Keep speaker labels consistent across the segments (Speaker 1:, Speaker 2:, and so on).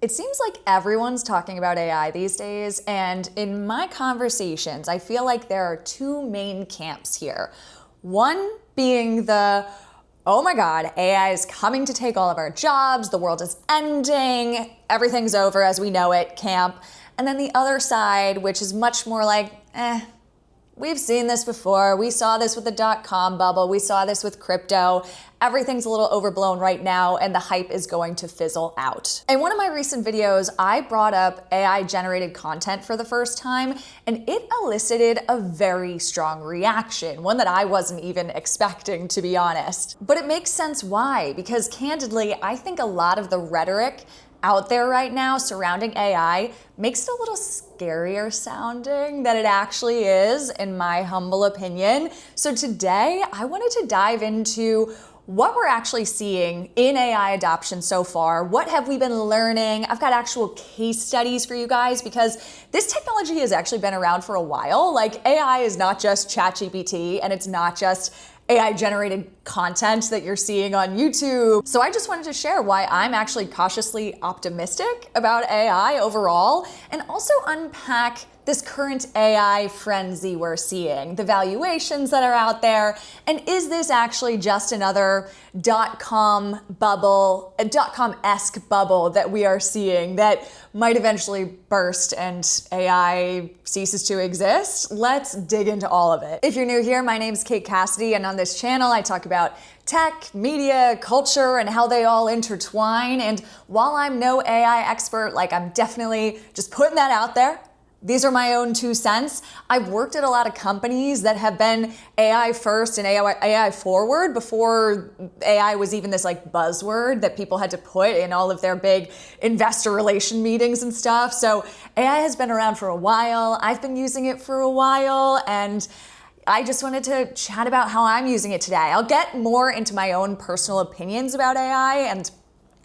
Speaker 1: It seems like everyone's talking about AI these days, and in my conversations, I feel like there are two main camps here. One being the, oh my God, AI is coming to take all of our jobs, the world is ending, everything's over as we know it camp. And then the other side, which is much more like, we've seen this before. We saw this with the dot-com bubble. We saw this with crypto. Everything's a little overblown right now, and the hype is going to fizzle out. In one of my recent videos, I brought up AI-generated content for the first time, and it elicited a very strong reaction, one that I wasn't even expecting, to be honest. But it makes sense why, because candidly, I think a lot of the rhetoric out there right now surrounding AI makes it a little scarier sounding than it actually is, in my humble opinion. So today, I wanted to dive into what we're actually seeing in AI adoption so far. What have we been learning? I've got actual case studies for you guys because this technology has actually been around for a while. Like, AI is not just ChatGPT, and it's not just AI-generated content that you're seeing on YouTube. So I just wanted to share why I'm actually cautiously optimistic about AI overall, and also unpack this current AI frenzy we're seeing, the valuations that are out there, and is this actually just another dot-com bubble, a dot-com-esque bubble that we are seeing that might eventually burst and AI ceases to exist? Let's dig into all of it. If you're new here, my name's Cassidy, and on this channel I talk about tech, media, culture, and how they all intertwine. And while I'm no AI expert, like, I'm definitely just putting that out there. These are my own 2 cents. I've worked at a lot of companies that have been AI first and AI forward before AI was even this like buzzword that people had to put in all of their big investor relation meetings and stuff. So AI has been around for a while. I've been using it for a while, and I just wanted to chat about how I'm using it today. I'll get more into my own personal opinions about AI and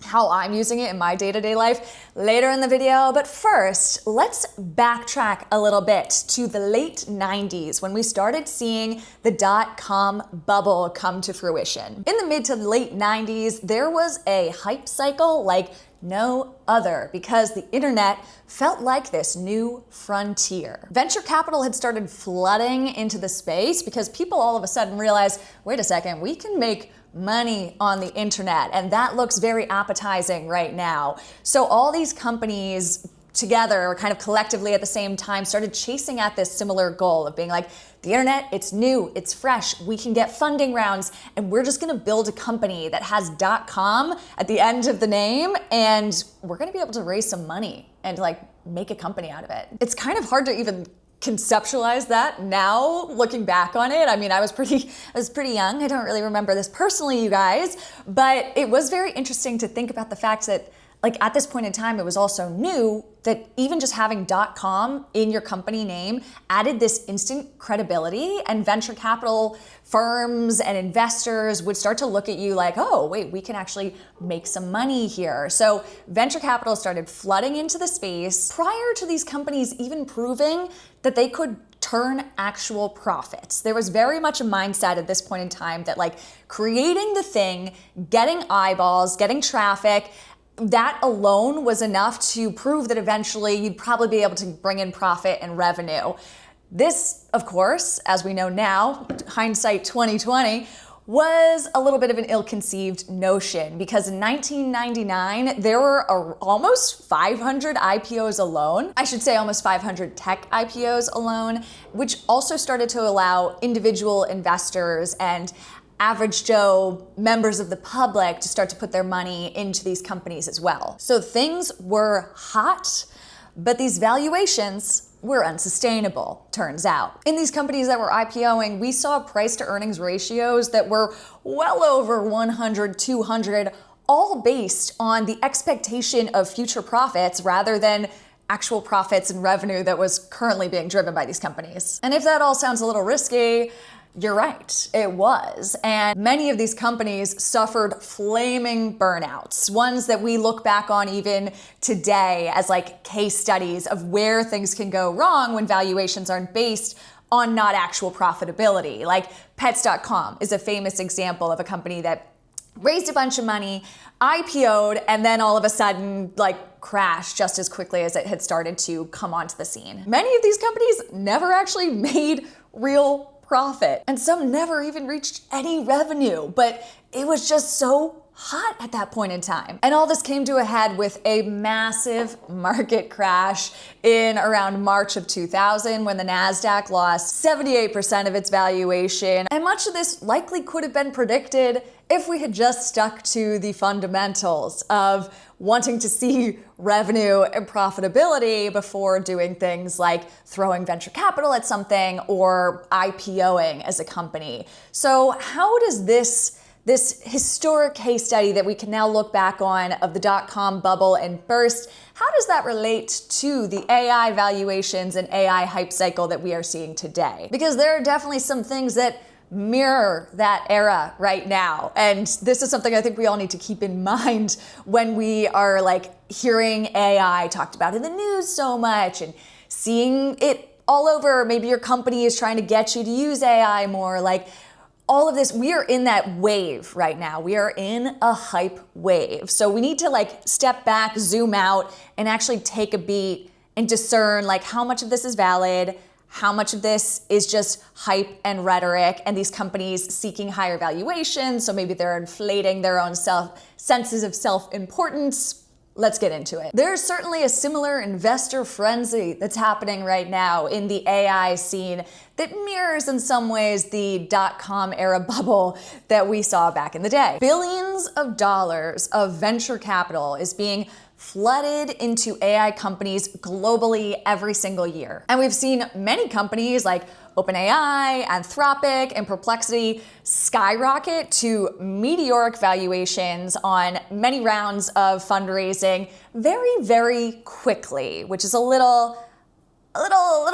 Speaker 1: how I'm using it in my day-to-day life later in the video. But first, let's backtrack a little bit to the late 90s when we started seeing the dot-com bubble come to fruition. In the mid to late 90s, there was a hype cycle like no other because the internet felt like this new frontier. Venture capital had started flooding into the space because people all of a sudden realized, wait a second, we can make money on the internet, and that looks very appetizing right now. So all these companies together, kind of collectively at the same time, started chasing at this similar goal of being like, the internet, it's new, it's fresh, we can get funding rounds, and we're just gonna build a company that has .com at the end of the name, and we're gonna be able to raise some money and like make a company out of it. It's kind of hard to even conceptualize that now, looking back on it. I mean, I was pretty young. I don't really remember this personally, you guys, but it was very interesting to think about the fact that, like, at this point in time, it was also new that even just having .com in your company name added this instant credibility, and venture capital firms and investors would start to look at you like, oh, wait, we can actually make some money here. So venture capital started flooding into the space prior to these companies even proving that they could turn actual profits. There was very much a mindset at this point in time that, like, creating the thing, getting eyeballs, getting traffic, that alone was enough to prove that eventually you'd probably be able to bring in profit and revenue. This, of course, as we know now, hindsight 2020, was a little bit of an ill-conceived notion because in 1999, there were almost 500 IPOs alone. I should say almost 500 tech IPOs alone, which also started to allow individual investors and average Joe members of the public to start to put their money into these companies as well. So things were hot, but these valuations were unsustainable, turns out. In these companies that were IPOing, we saw price to earnings ratios that were well over 100, 200, all based on the expectation of future profits rather than actual profits and revenue that was currently being driven by these companies. And if that all sounds a little risky, you're right, it was. And many of these companies suffered flaming burnouts, ones that we look back on even today as like case studies of where things can go wrong when valuations aren't based on not actual profitability. Like pets.com is a famous example of a company that raised a bunch of money, IPO'd, and then all of a sudden like crash just as quickly as it had started to come onto the scene. Many of these companies never actually made real profit, and some never even reached any revenue, but it was just so hot at that point in time. And all this came to a head with a massive market crash in around March of 2000 when the NASDAQ lost 78% of its valuation. And much of this likely could have been predicted if we had just stuck to the fundamentals of wanting to see revenue and profitability before doing things like throwing venture capital at something or IPOing as a company. So how does this historic case study that we can now look back on of the dot-com bubble and burst, how does that relate to the AI valuations and AI hype cycle that we are seeing today? Because there are definitely some things that mirror that era right now. And this is something I think we all need to keep in mind when we are like hearing AI talked about in the news so much and seeing it all over. Maybe your company is trying to get you to use AI more. Like, all of this, we are in that wave right now. We are in a hype wave. So we need to like step back, zoom out, and actually take a beat and discern like how much of this is valid, how much of this is just hype and rhetoric and these companies seeking higher valuations. So maybe they're inflating their own senses of self-importance. Let's get into it. There's certainly a similar investor frenzy that's happening right now in the AI scene that mirrors in some ways the dot-com era bubble that we saw back in the day. Billions of dollars of venture capital is being flooded into AI companies globally every single year. And we've seen many companies like OpenAI, Anthropic, and Perplexity skyrocket to meteoric valuations on many rounds of fundraising very, very quickly, which is a little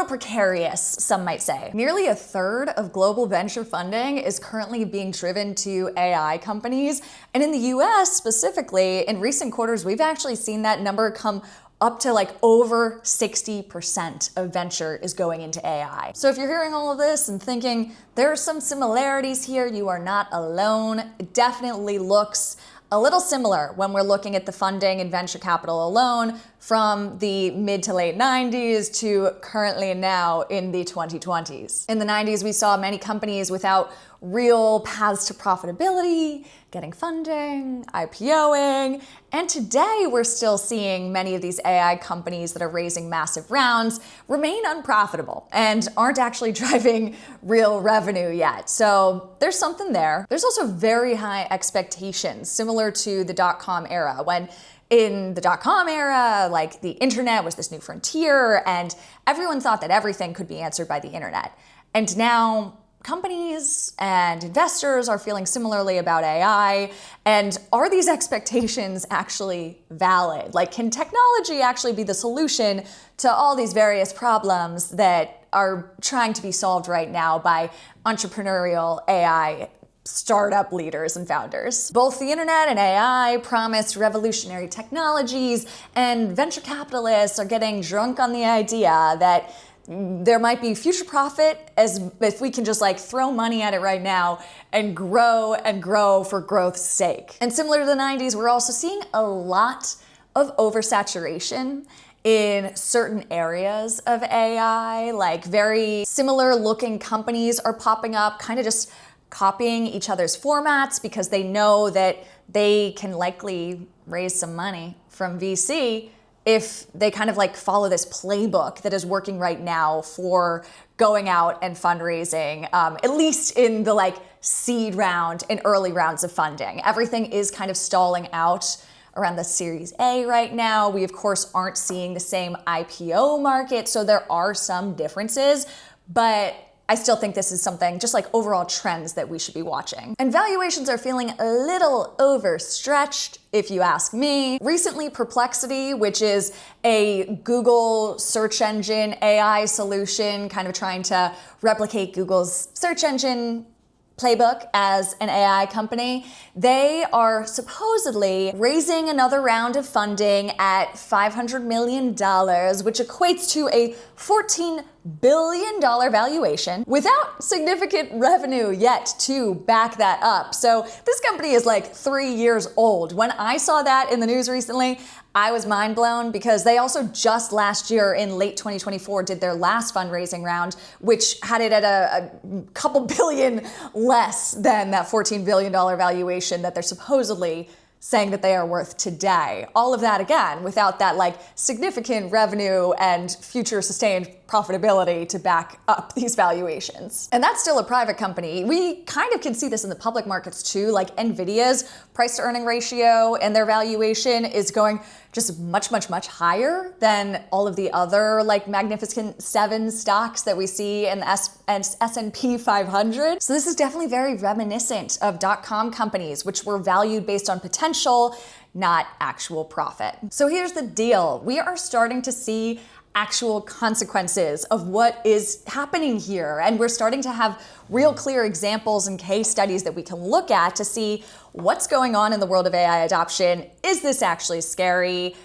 Speaker 1: precarious, some might say. Nearly a third of global venture funding is currently being driven to AI companies. And in the US specifically, in recent quarters, we've actually seen that number come up to like over 60% of venture is going into AI. So if you're hearing all of this and thinking there are some similarities here, you are not alone. It definitely looks a little similar when we're looking at the funding and venture capital alone from the mid to late 90s to currently now in the 2020s. In the 90s, we saw many companies without real paths to profitability, getting funding, IPOing, and today we're still seeing many of these AI companies that are raising massive rounds remain unprofitable and aren't actually driving real revenue yet. So there's something there. There's also very high expectations, similar to the dot-com era, when in the dot-com era, like the internet was this new frontier and everyone thought that everything could be answered by the internet. And now companies and investors are feeling similarly about AI. And are these expectations actually valid? Like, can technology actually be the solution to all these various problems that are trying to be solved right now by entrepreneurial AI startup leaders and founders? Both the internet and AI promised revolutionary technologies, and venture capitalists are getting drunk on the idea that there might be future profit as if we can just like throw money at it right now and grow for growth's sake. And similar to the 90s, we're also seeing a lot of oversaturation in certain areas of AI. Like very similar looking companies are popping up, kind of just copying each other's formats because they know that they can likely raise some money from VC if they kind of like follow this playbook that is working right now for going out and fundraising, at least in the like seed round and early rounds of funding. Everything is kind of stalling out around the Series A right now. We of course aren't seeing the same IPO market, so there are some differences, but I still think this is something, just like overall trends, that we should be watching. And valuations are feeling a little overstretched, if you ask me. Recently, Perplexity, which is a Google search engine AI solution, kind of trying to replicate Google's search engine playbook as an AI company, they are supposedly raising another round of funding at $500 million, which equates to a $14 billion valuation without significant revenue yet to back that up. So this company is like 3 years old. When I saw that in the news recently, I was mind blown because they also just last year in late 2024 did their last fundraising round, which had it at a couple billion less than that $14 billion valuation that they're supposedly saying that they are worth today. All of that, again, without that like significant revenue and future sustained profitability to back up these valuations. And that's still a private company. We kind of can see this in the public markets too, like Nvidia's price to earning ratio and their valuation is going just much, much, much higher than all of the other like Magnificent Seven stocks that we see in the S&P 500. So this is definitely very reminiscent of .com companies, which were valued based on potential, not actual profit. So here's the deal. We are starting to see actual consequences of what is happening here. And we're starting to have real clear examples and case studies that we can look at to see what's going on in the world of AI adoption. Is this actually scary?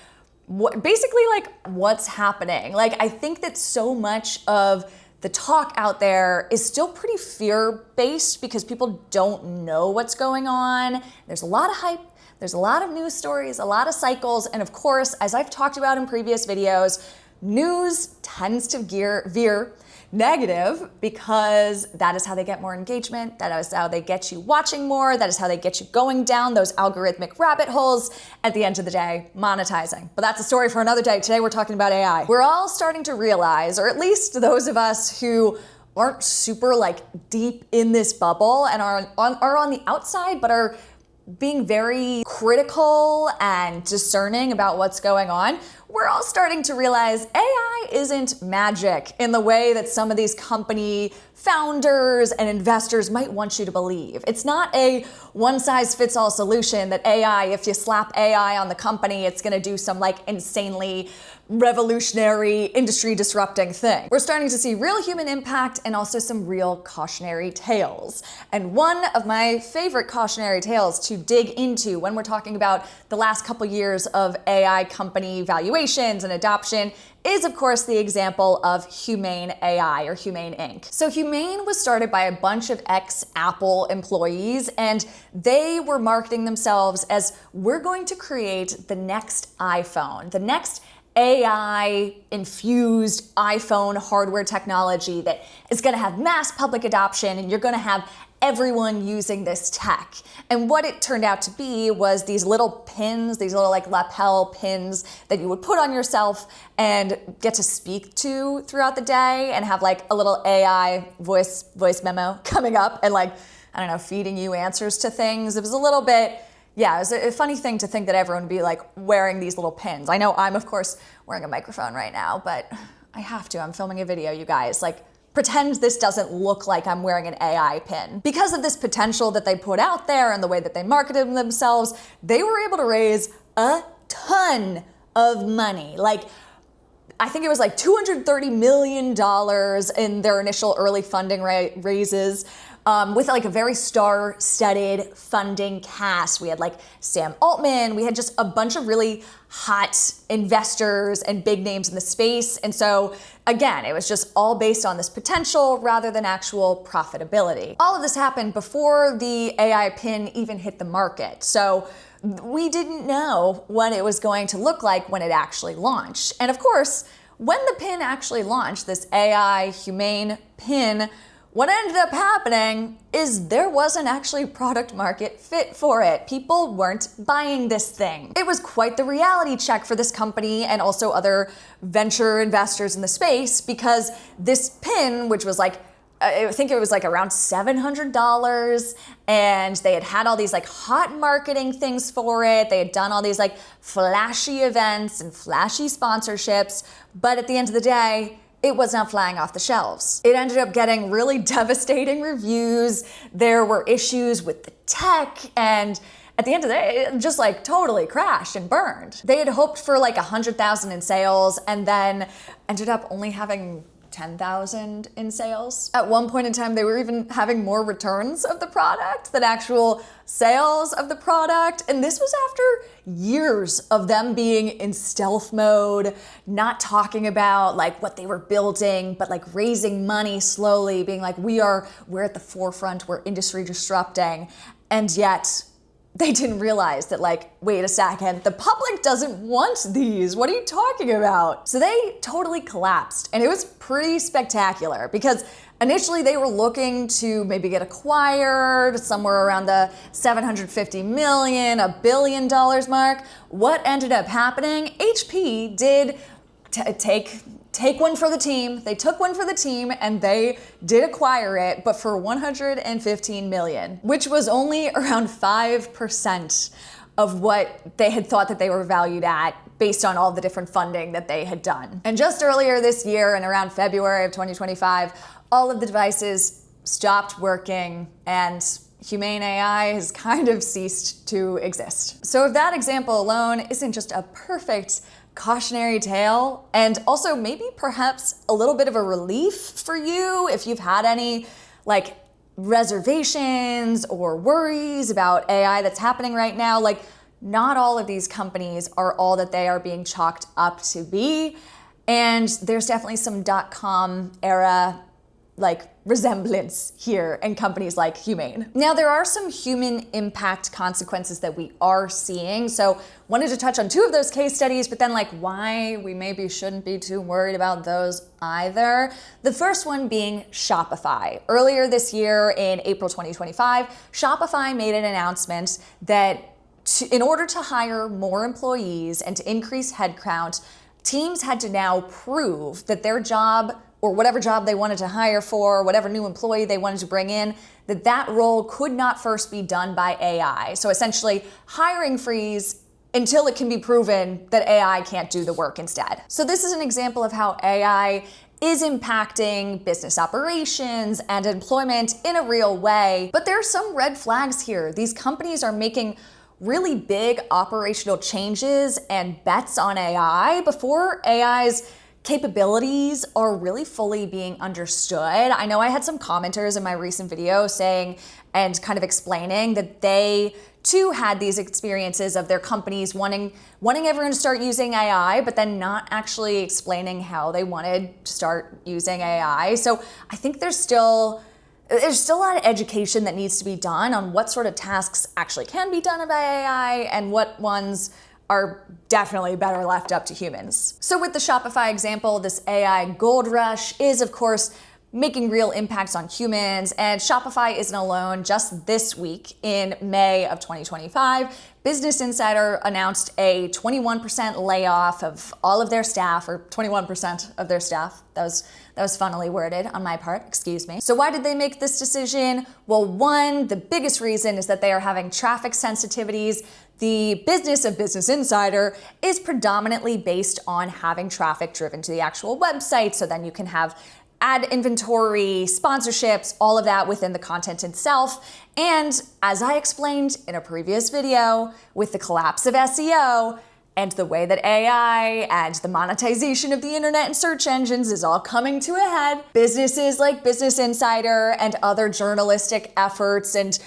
Speaker 1: Basically, like, what's happening? Like, I think that so much of the talk out there is still pretty fear-based because people don't know what's going on. There's a lot of hype. There's a lot of news stories, a lot of cycles. And of course, as I've talked about in previous videos, news tends to veer negative because that is how they get more engagement. That is how they get you watching more. That is how they get you going down those algorithmic rabbit holes. At the end of the day, monetizing. But that's a story for another day. Today we're talking about AI. We're all starting to realize, or at least those of us who aren't super like deep in this bubble and are on the outside, but are being very critical and discerning about what's going on, we're all starting to realize AI isn't magic in the way that some of these company founders and investors might want you to believe. It's not a one-size-fits-all solution that AI, if you slap AI on the company, it's gonna do some like insanely revolutionary, industry disrupting thing. We're starting to see real human impact and also some real cautionary tales. And one of my favorite cautionary tales to dig into when we're talking about the last couple years of AI company valuations and adoption is, of course, the example of Humane AI or Humane Inc. So Humane was started by a bunch of ex-Apple employees, and they were marketing themselves as, we're going to create the next iPhone, the next AI-infused iPhone hardware technology that is going to have mass public adoption, and you're going to have everyone using this tech. And what it turned out to be was these little pins, these little like lapel pins that you would put on yourself and get to speak to throughout the day and have like a little AI voice memo coming up and like, I don't know, feeding you answers to things. It was a little bit, yeah, it was a funny thing to think that everyone would be like wearing these little pins. I know I'm, of course, wearing a microphone right now, but I have to. I'm filming a video, you guys. Like, pretend this doesn't look like I'm wearing an AI pin. Because of this potential that they put out there and the way that they marketed themselves, they were able to raise a ton of money. Like, I think it was like $230 million in their initial early funding raises. With like a very star-studded funding cast. We had like Sam Altman, we had just a bunch of really hot investors and big names in the space. And so again, it was just all based on this potential rather than actual profitability. All of this happened before the AI pin even hit the market. So we didn't know what it was going to look like when it actually launched. And of course, when the pin actually launched, this AI Humane pin, what ended up happening is there wasn't actually product market fit for it. People weren't buying this thing. It was quite the reality check for this company and also other venture investors in the space, because this pin, which was like, I think it was like around $700, and they had all these like hot marketing things for it. They had done all these like flashy events and flashy sponsorships, but at the end of the day, it was not flying off the shelves. It ended up getting really devastating reviews. There were issues with the tech, and at the end of the day, it just like totally crashed and burned. They had hoped for like 100,000 in sales and then ended up only having 10,000 in sales. At one point in time, they were even having more returns of the product than actual sales of the product. And this was after years of them being in stealth mode, not talking about like what they were building, but like raising money slowly, being like, we're at the forefront, we're industry disrupting. And yet they didn't realize that, like, wait a second, the public doesn't want these. What are you talking about? So they totally collapsed. And it was pretty spectacular because initially they were looking to maybe get acquired somewhere around the $750 million, $1 billion mark. What ended up happening? HP did take one for the team. They took one for the team and they did acquire it, but for $115 million, which was only around 5% of what they had thought that they were valued at based on all the different funding that they had done. And just earlier this year, and around February of 2025, all of the devices stopped working and Humane AI has kind of ceased to exist. So if that example alone isn't just a perfect cautionary tale, and also maybe perhaps a little bit of a relief for you if you've had any like reservations or worries about AI that's happening right now, like not all of these companies are all that they are being chalked up to be. And there's definitely some .com era like resemblance here in companies like Humane. Now, there are some human impact consequences that we are seeing. So wanted to touch on two of those case studies, but then like why we maybe shouldn't be too worried about those either. The first one being Shopify. Earlier this year in April 2025, Shopify made an announcement that in order to hire more employees and to increase headcount, teams had to now prove that their job or whatever job they wanted to hire for, whatever new employee they wanted to bring in, that role could not first be done by AI. So essentially, hiring freeze until it can be proven that AI can't do the work instead. So this is an example of how AI is impacting business operations and employment in a real way. But there are some red flags here. These companies are making really big operational changes and bets on AI before AI's capabilities are really fully being understood. I know I had some commenters in my recent video saying and kind of explaining that they too had these experiences of their companies wanting everyone to start using AI, but then not actually explaining how they wanted to start using AI. So I think there's still a lot of education that needs to be done on what sort of tasks actually can be done by AI and what ones are definitely better left up to humans. So with the Shopify example, this AI gold rush is of course making real impacts on humans, and Shopify isn't alone. Just this week in May of 2025, Business Insider announced a 21% layoff of all of their staff, or 21% of their staff. That was funnily worded on my part, excuse me. So why did they make this decision? Well, one, the biggest reason is that they are having traffic sensitivities. The business of Business Insider is predominantly based on having traffic driven to the actual website, so then you can have ad inventory, sponsorships, all of that within the content itself. And as I explained in a previous video, with the collapse of SEO and the way that AI and the monetization of the internet and search engines is all coming to a head, businesses like Business Insider and other journalistic efforts and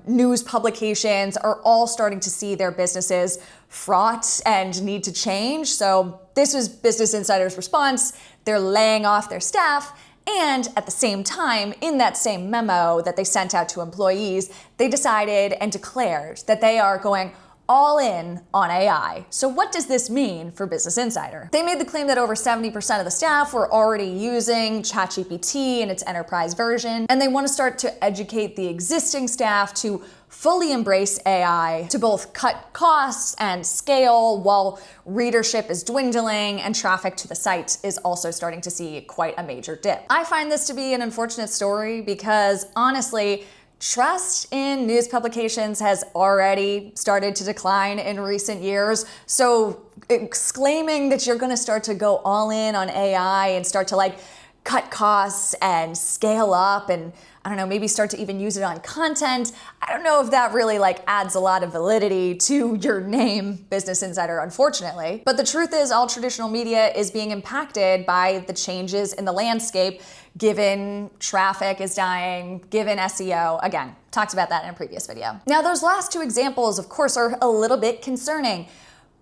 Speaker 1: news publications are all starting to see their businesses fraught and need to change. So this was Business Insider's response. They're laying off their staff, and at the same time, in that same memo that they sent out to employees, they decided and declared that they are going all in on AI. So what does this mean for Business Insider? They made the claim that over 70% of the staff were already using ChatGPT in its enterprise version, and they want to start to educate the existing staff to fully embrace AI to both cut costs and scale while readership is dwindling and traffic to the site is also starting to see quite a major dip. I find this to be an unfortunate story because honestly, trust in news publications has already started to decline in recent years. So exclaiming that you're going to start to go all in on AI and start to cut costs and scale up and I don't know, maybe start to even use it on content. I don't know if that really like adds a lot of validity to your name, Business Insider, unfortunately. But the truth is all traditional media is being impacted by the changes in the landscape, given traffic is dying, given SEO. Again, talked about that in a previous video. Now, those last two examples, of course, are a little bit concerning,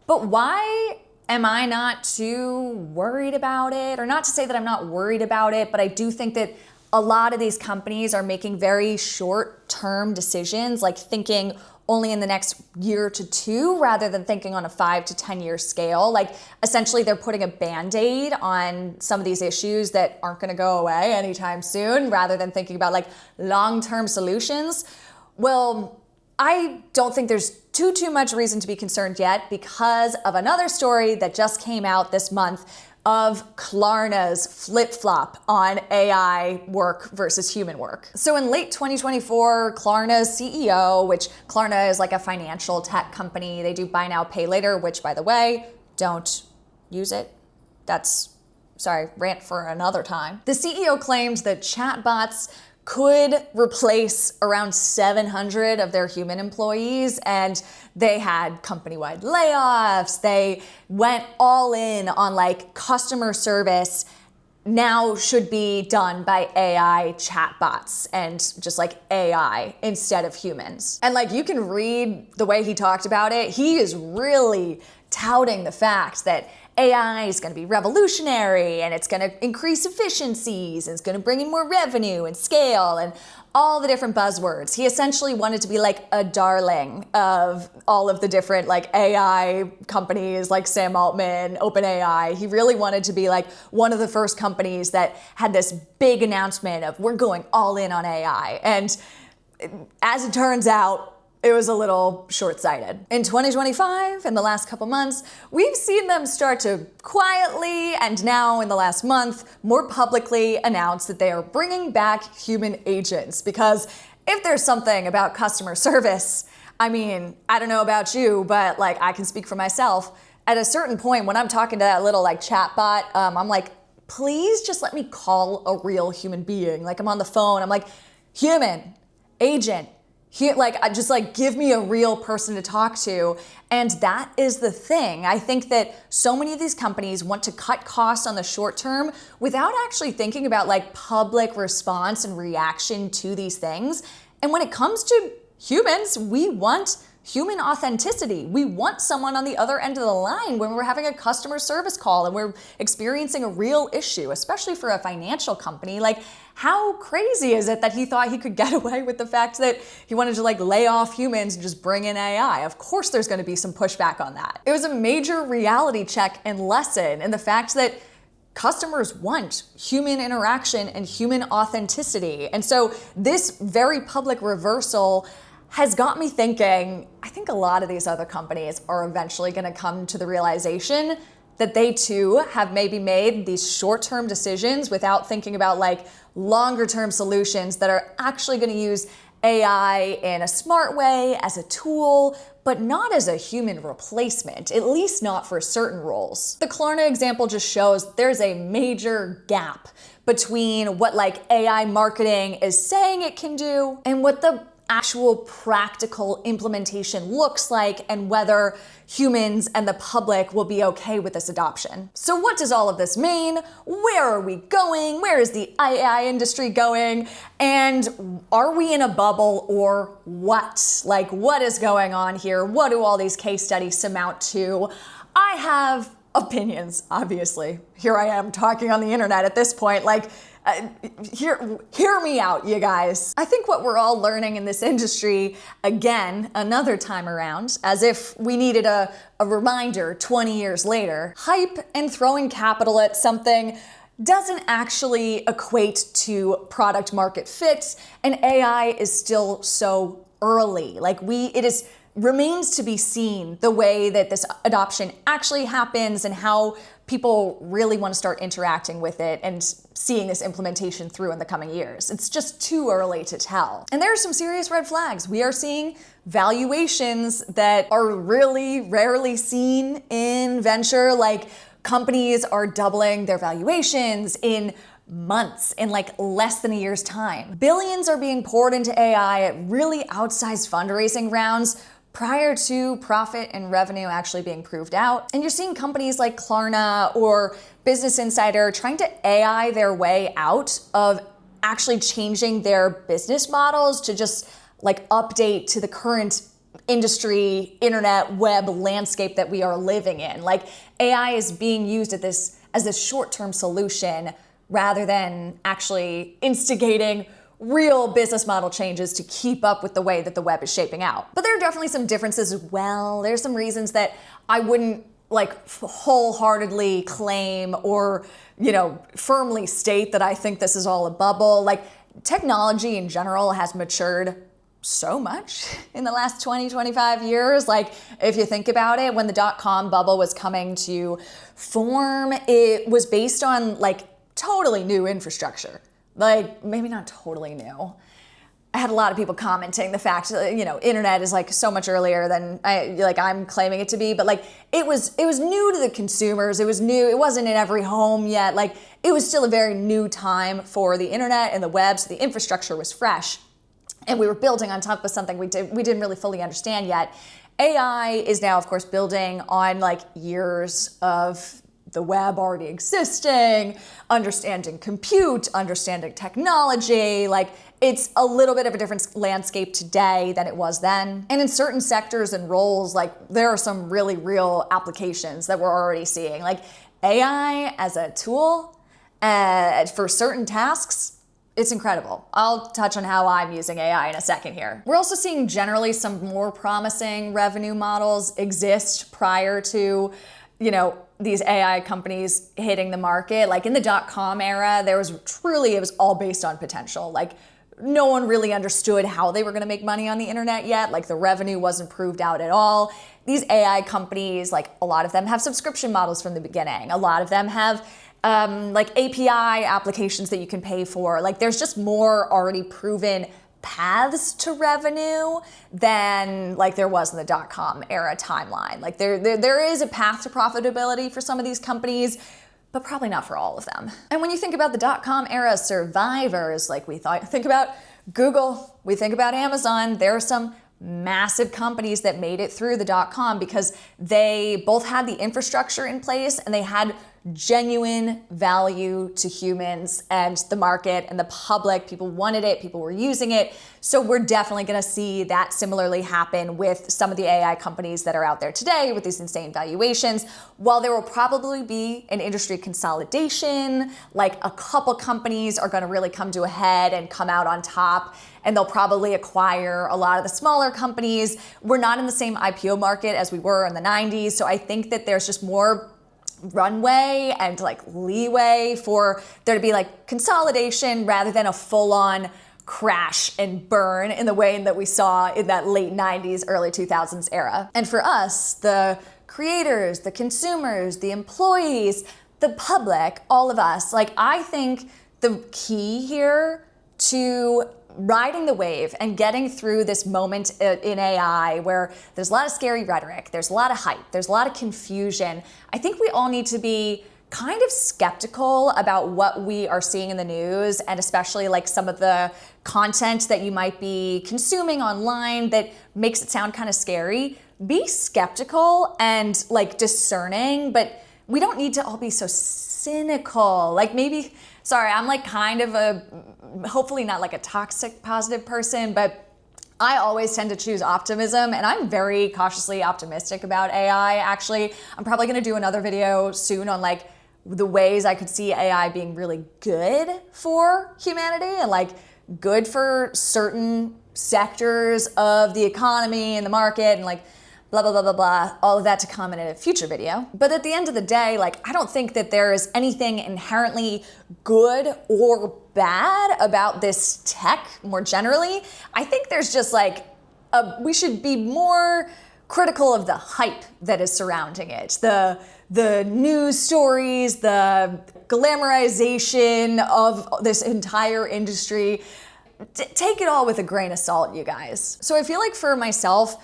Speaker 1: but why am I not too worried about it? Or not to say that I'm not worried about it, but I do think that a lot of these companies are making very short-term decisions, like thinking only in the next year to two rather than thinking on a 5 to 10 year scale. Like essentially they're putting a band-aid on some of these issues that aren't gonna go away anytime soon rather than thinking about like long-term solutions. Well, I don't think there's too much reason to be concerned yet because of another story that just came out this month of Klarna's flip-flop on AI work versus human work. So in late 2024, Klarna's CEO, which Klarna is like a financial tech company, they do buy now, pay later, which by the way, don't use it. Rant for another time. The CEO claimed that chatbots could replace around 700 of their human employees, and they had company-wide layoffs. They went all in on like customer service now should be done by AI chatbots and just like AI instead of humans. And like you can read the way he talked about it, he is really touting the fact that AI is going to be revolutionary and it's going to increase efficiencies and it's going to bring in more revenue and scale and all the different buzzwords. He essentially wanted to be like a darling of all of the different like AI companies like Sam Altman, OpenAI. He really wanted to be like one of the first companies that had this big announcement of we're going all in on AI. And as it turns out, it was a little short-sighted. In 2025, in the last couple months, we've seen them start to quietly, and now in the last month, more publicly announce that they are bringing back human agents. Because if there's something about customer service, I mean, I don't know about you, but like I can speak for myself. At a certain point, when I'm talking to that little like chatbot, I'm like, please just let me call a real human being. Like I'm on the phone, I'm like, human, agent, give me a real person to talk to. And that is the thing. I think that so many of these companies want to cut costs on the short term without actually thinking about like public response and reaction to these things. And when it comes to humans, we want human authenticity. We want someone on the other end of the line when we're having a customer service call and we're experiencing a real issue, especially for a financial company. Like, how crazy is it that he thought he could get away with the fact that he wanted to like lay off humans and just bring in AI? Of course there's going to be some pushback on that. It was a major reality check and lesson in the fact that customers want human interaction and human authenticity. And so this very public reversal has got me thinking, I think a lot of these other companies are eventually going to come to the realization that they too have maybe made these short-term decisions without thinking about like longer-term solutions that are actually going to use AI in a smart way as a tool, but not as a human replacement, at least not for certain roles. The Klarna example just shows there's a major gap between what like AI marketing is saying it can do and what the actual practical implementation looks like and whether humans and the public will be okay with this adoption. So what does all of this mean? Where are we going? Where is the AI industry going? And are we in a bubble or what? Like, what is going on here? What do all these case studies amount to? I have opinions, obviously. Here I am talking on the internet at this point, like, hear me out, you guys. I think what we're all learning in this industry, again, another time around, as if we needed a reminder 20 years later, hype and throwing capital at something doesn't actually equate to product market fit, and AI is still so early. Like remains to be seen the way that this adoption actually happens and how people really want to start interacting with it and seeing this implementation through in the coming years. It's just too early to tell. And there are some serious red flags. We are seeing valuations that are really rarely seen in venture, like companies are doubling their valuations in months, in like less than a year's time. Billions are being poured into AI at really outsized fundraising rounds prior to profit and revenue actually being proved out. And you're seeing companies like Klarna or Business Insider trying to AI their way out of actually changing their business models to just like update to the current industry, internet, web landscape that we are living in. Like AI is being used as this short-term solution rather than actually instigating real business model changes to keep up with the way that the web is shaping out. But there are definitely some differences as well. There's some reasons that I wouldn't like wholeheartedly claim or, firmly state that I think this is all a bubble. Like technology in general has matured so much in the last 20, 25 years. Like if you think about it, when the dot-com bubble was coming to form, it was based on like totally new infrastructure. Like maybe not totally new. I had a lot of people commenting the fact that, internet is like so much earlier than I'm claiming it to be, but like it was new to the consumers. It was new. It wasn't in every home yet. Like it was still a very new time for the internet and the web. So the infrastructure was fresh. And we were building on top of something we didn't really fully understand yet. AI is now, of course, building on like years of the web already existing, understanding compute, understanding technology. Like it's a little bit of a different landscape today than it was then. And in certain sectors and roles, like there are some really real applications that we're already seeing. Like AI as a tool for certain tasks, it's incredible. I'll touch on how I'm using AI in a second here. We're also seeing generally some more promising revenue models exist prior to, these AI companies hitting the market. Like in the dot-com era, it was all based on potential. Like no one really understood how they were gonna make money on the internet yet. Like the revenue wasn't proved out at all. These AI companies, like a lot of them have subscription models from the beginning. A lot of them have like API applications that you can pay for. Like there's just more already proven paths to revenue than like there was in the dot-com era timeline. Like there is a path to profitability for some of these companies, but probably not for all of them. And when you think about the dot-com era survivors, like think about Google, we think about Amazon, there are some massive companies that made it through the dot-com because they both had the infrastructure in place and they had genuine value to humans and the market and the public. People wanted it, people were using it. So we're definitely gonna see that similarly happen with some of the AI companies that are out there today with these insane valuations. While there will probably be an industry consolidation, like a couple companies are gonna really come to a head and come out on top, and they'll probably acquire a lot of the smaller companies. We're not in the same IPO market as we were in the 90s, so I think that there's just more runway and like leeway for there to be like consolidation rather than a full-on crash and burn in the way that we saw in that late 90s, early 2000s era. And for us, the creators, the consumers, the employees, the public, all of us, like I think the key here to riding the wave and getting through this moment in AI where there's a lot of scary rhetoric, there's a lot of hype, there's a lot of confusion. I think we all need to be kind of skeptical about what we are seeing in the news, and especially like some of the content that you might be consuming online that makes it sound kind of scary. Be skeptical and like discerning, but we don't need to all be so cynical. Like maybe, sorry, I'm like kind of hopefully not like a toxic positive person, but I always tend to choose optimism, and I'm very cautiously optimistic about AI. Actually, I'm probably gonna do another video soon on like the ways I could see AI being really good for humanity and like good for certain sectors of the economy and the market and like blah, blah, blah, blah, blah, all of that to come in a future video. But at the end of the day, like, I don't think that there is anything inherently good or bad about this tech more generally. I think there's just like, we should be more critical of the hype that is surrounding it. The news stories, the glamorization of this entire industry. Take it all with a grain of salt, you guys. So I feel like for myself,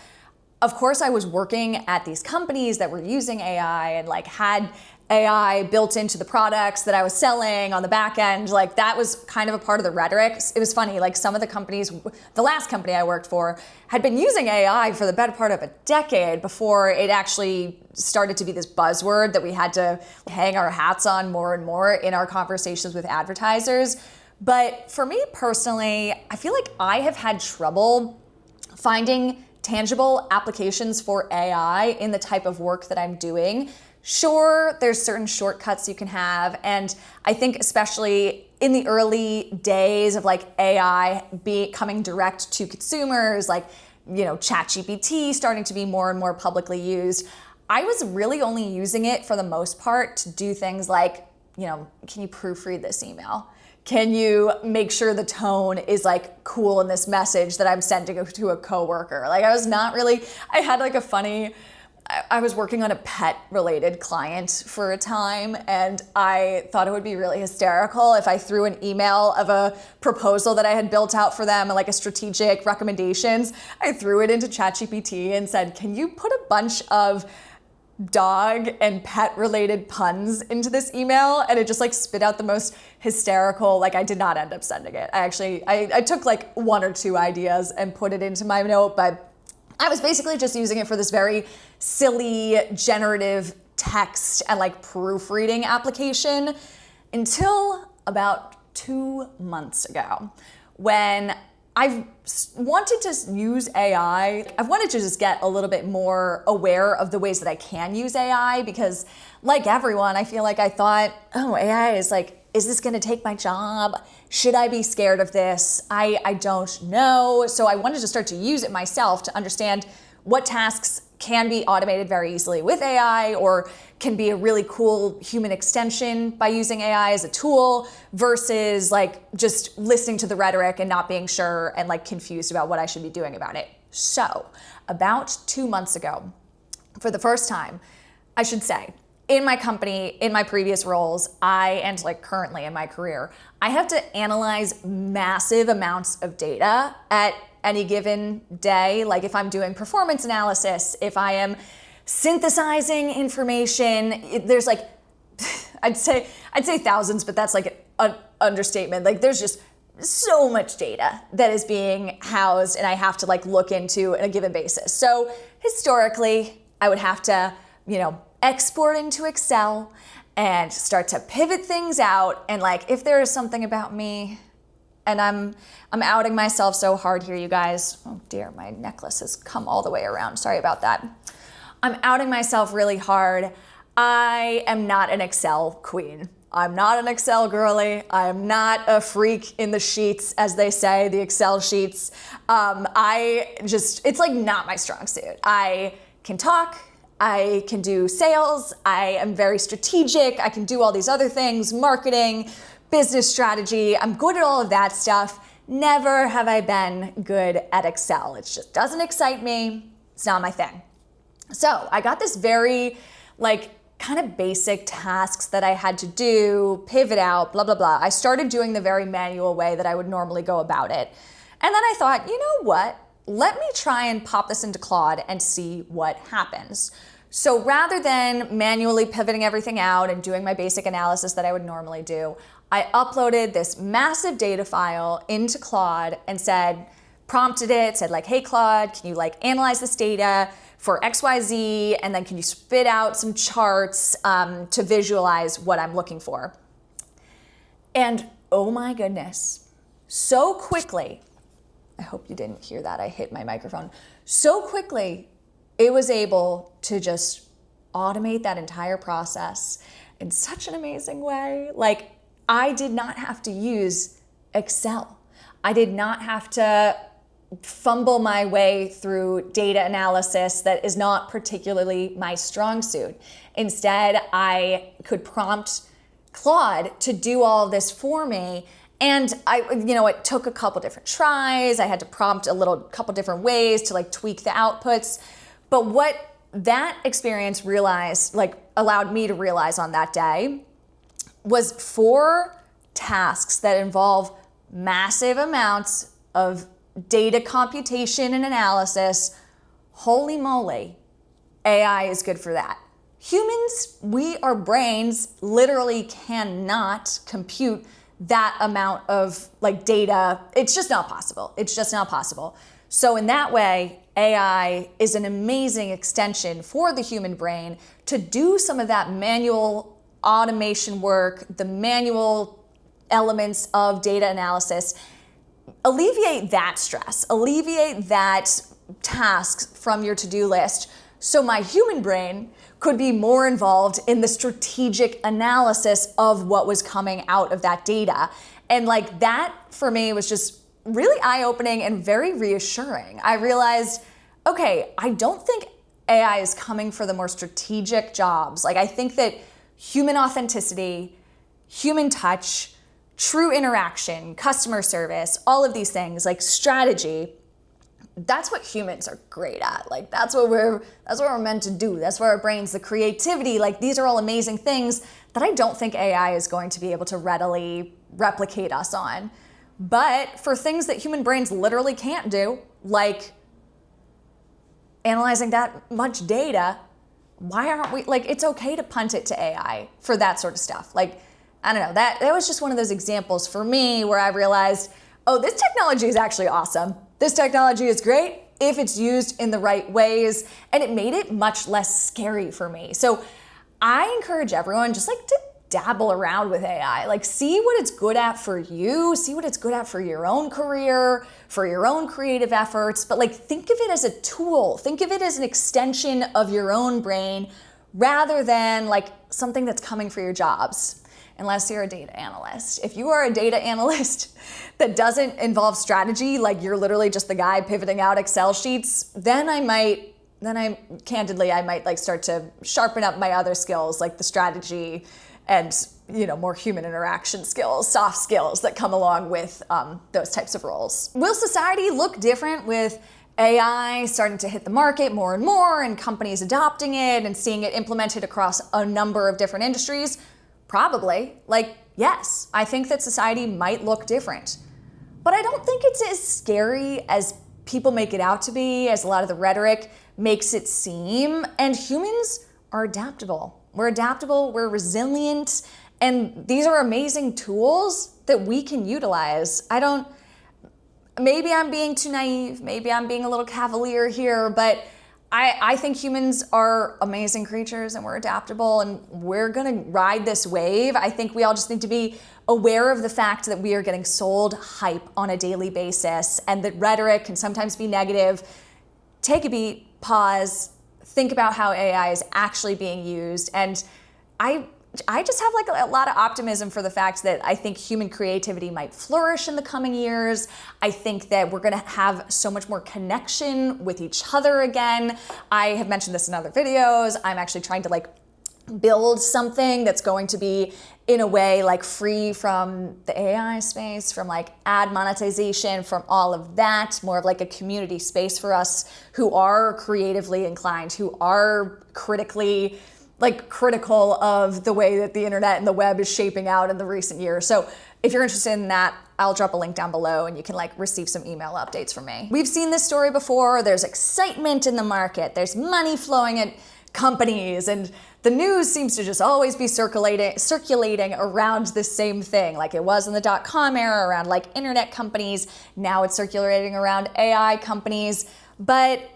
Speaker 1: of course, I was working at these companies that were using AI and like had AI built into the products that I was selling on the back end. Like that was kind of a part of the rhetoric. It was funny, like some of the companies, the last company I worked for had been using AI for the better part of a decade before it actually started to be this buzzword that we had to hang our hats on more and more in our conversations with advertisers. But for me personally, I feel like I have had trouble finding tangible applications for AI in the type of work that I'm doing. Sure, there's certain shortcuts you can have, and I think especially in the early days of like AI coming direct to consumers, like, ChatGPT starting to be more and more publicly used, I was really only using it for the most part to do things like, can you proofread this email? Can you make sure the tone is like cool in this message that I'm sending to a coworker? Like I had like I was working on a pet related client for a time, and I thought it would be really hysterical if I threw an email of a proposal that I had built out for them and like a strategic recommendations. I threw it into ChatGPT and said, can you put a bunch of dog and pet related puns into this email? And it just like spit out the most hysterical, like I did not end up sending it. I took like one or two ideas and put it into my note, but I was basically just using it for this very silly generative text and like proofreading application until about 2 months ago when I wanted to use AI. I wanted to just get a little bit more aware of the ways that I can use AI because like everyone, I feel like I thought, oh, AI is like, is this gonna take my job? Should I be scared of this? I don't know. So I wanted to start to use it myself to understand what tasks can be automated very easily with AI or can be a really cool human extension by using AI as a tool versus like just listening to the rhetoric and not being sure and like confused about what I should be doing about it. So about 2 months ago, for the first time, I should say, in my company, in my previous roles, and like currently in my career, I have to analyze massive amounts of data at any given day. Like if I'm doing performance analysis, if I am synthesizing information, there's like, I'd say thousands, but that's like an understatement. Like there's just so much data that is being housed and I have to like look into on a given basis. So historically, I would have to, export into Excel and start to pivot things out. And like, if there is something about me, and I'm outing myself so hard here, you guys. Oh dear, my necklace has come all the way around. Sorry about that. I'm outing myself really hard. I am not an Excel queen. I'm not an Excel girly. I am not a freak in the sheets, as they say, the Excel sheets. It's like not my strong suit. I can talk. I can do sales. I am very strategic. I can do all these other things, marketing, business strategy. I'm good at all of that stuff. Never have I been good at Excel. It just doesn't excite me. It's not my thing. So I got this very kind of basic tasks that I had to do, pivot out, blah, blah, blah. I started doing the very manual way that I would normally go about it. And then I thought, you know what? Let me try and pop this into Claude and see what happens. So rather than manually pivoting everything out and doing my basic analysis that I would normally do, I uploaded this massive data file into Claude and prompted it, said hey Claude, can you analyze this data for XYZ, and then can you spit out some charts to visualize what I'm looking for? And oh my goodness, so quickly, I hope you didn't hear that, I hit my microphone. So quickly, it was able to just automate that entire process in such an amazing way. I did not have to use Excel. I did not have to fumble my way through data analysis that is not particularly my strong suit. Instead, I could prompt Claude to do all of this for me. And it took a couple different tries. I had to prompt couple different ways to tweak the outputs. But what that experience allowed me to realize on that day was 4 tasks that involve massive amounts of data computation and analysis. Holy moly, AI is good for that. Humans, our brains literally cannot compute that amount of like data. It's just not possible. It's just not possible. So in that way, AI is an amazing extension for the human brain to do some of that manual automation work, the manual elements of data analysis, alleviate that stress, alleviate that task from your to-do list, so my human brain could be more involved in the strategic analysis of what was coming out of that data. And like that for me was just really eye-opening and very reassuring. I realized, okay, I don't think AI is coming for the more strategic jobs. Like I think that human authenticity, human touch, true interaction, customer service, all of these things, like strategy, that's what humans are great at. Like that's what we're meant to do. That's where our brains, the creativity, like these are all amazing things that I don't think AI is going to be able to readily replicate us on. But for things that human brains literally can't do, like analyzing that much data, why aren't we, like, it's okay to punt it to AI for that sort of stuff. Like, I don't know, that was just one of those examples for me where I realized, oh, this technology is actually awesome. This technology is great if it's used in the right ways, and it made it much less scary for me. So I encourage everyone just like to dabble around with AI, like see what it's good at for you, see what it's good at for your own career, for your own creative efforts, but like think of it as a tool, think of it as an extension of your own brain rather than like something that's coming for your jobs. Unless you're a data analyst. If you are a data analyst that doesn't involve strategy, like you're literally just the guy pivoting out Excel sheets, then I might like start to sharpen up my other skills, like the strategy and, you know, more human interaction skills, soft skills that come along with those types of roles. Will society look different with AI starting to hit the market more and more and companies adopting it and seeing it implemented across a number of different industries? Probably. Like, yes, I think that society might look different. But I don't think it's as scary as people make it out to be, as a lot of the rhetoric makes it seem. And humans are adaptable. We're adaptable, we're resilient, and these are amazing tools that we can utilize. Maybe I'm being too naive, maybe I'm being a little cavalier here, but I think humans are amazing creatures and we're adaptable and we're gonna ride this wave. I think we all just need to be aware of the fact that we are getting sold hype on a daily basis and that rhetoric can sometimes be negative. Take a beat, pause, think about how AI is actually being used. And I just have like a lot of optimism for the fact that I think human creativity might flourish in the coming years. I think that we're gonna have so much more connection with each other again. I have mentioned this in other videos. I'm actually trying to like build something that's going to be in a way like free from the AI space, from like ad monetization, from all of that, more of like a community space for us who are creatively inclined, who are critical of the way that the internet and the web is shaping out in the recent years. So if you're interested in that, I'll drop a link down below and you can like receive some email updates from me. We've seen this story before. There's excitement in the market. There's money flowing at companies and the news seems to just always be circulating around the same thing, like it was in the .com era around like internet companies. Now it's circulating around AI companies. But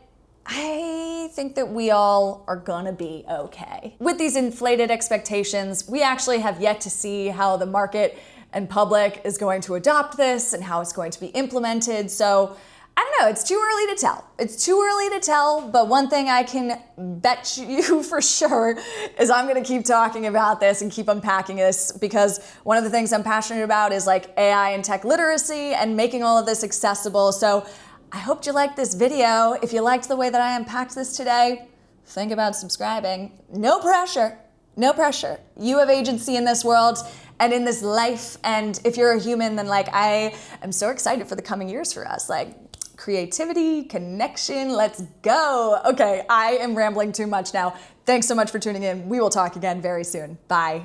Speaker 1: I think that we all are gonna be okay. With these inflated expectations, we actually have yet to see how the market and public is going to adopt this and how it's going to be implemented. So I don't know, it's too early to tell. It's too early to tell, but one thing I can bet you for sure is I'm gonna keep talking about this and keep unpacking this because one of the things I'm passionate about is like AI and tech literacy and making all of this accessible. So I hope you liked this video. If you liked the way that I unpacked this today, think about subscribing. No pressure, no pressure. You have agency in this world and in this life. And if you're a human, then like I am so excited for the coming years for us. Like creativity, connection, let's go. Okay, I am rambling too much now. Thanks so much for tuning in. We will talk again very soon. Bye.